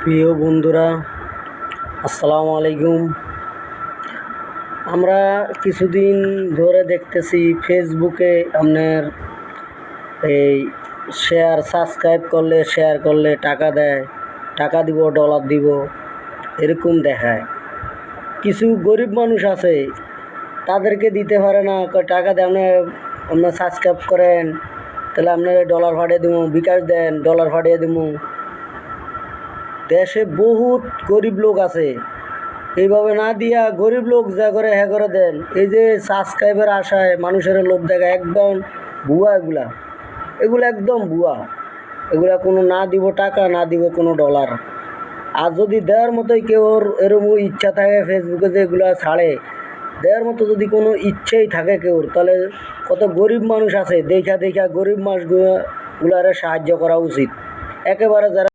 প্রিয় বন্ধুরা, আসসালামু আলাইকুম। আমরা কিছুদিন ধরে দেখতেছি ফেসবুকে আপনার এই শেয়ার করলে টাকা দেয়, টাকা দিব, ডলার দিব, এরকম দেখায়। কিছু গরিব মানুষ আছে, তাদেরকে দিতে পারে না, টাকা দেন, আপনার সাবস্ক্রাইব করেন, তাহলে আপনার ডলার পাঠিয়ে দেবো, বিকাশ দেন, ডলার পাঠিয়ে দেবো। দেশে বহুত গরিব লোক আছে, এইভাবে না দিয়া গরিব লোক যা করে হ্যাঁ করে দেন। এই যে সাবস্ক্রাইবের আশায় মানুষের লোভ দেখা, একদম ভুয়া। এগুলো একদম ভুয়া। এগুলা কোনো না দিব টাকা, না দিব কোনো ডলার। আর যদি দেওয়ার মতোই কেউ এরকম ইচ্ছা থাকে, ফেসবুকে যে এগুলো ছাড়ে, দেওয়ার মতো যদি কোনো ইচ্ছেই থাকে কেউর, তাহলে কত গরিব মানুষ আছে, দেখা গরিব মানুষগুলারে সাহায্য করা উচিত। একেবারে যারা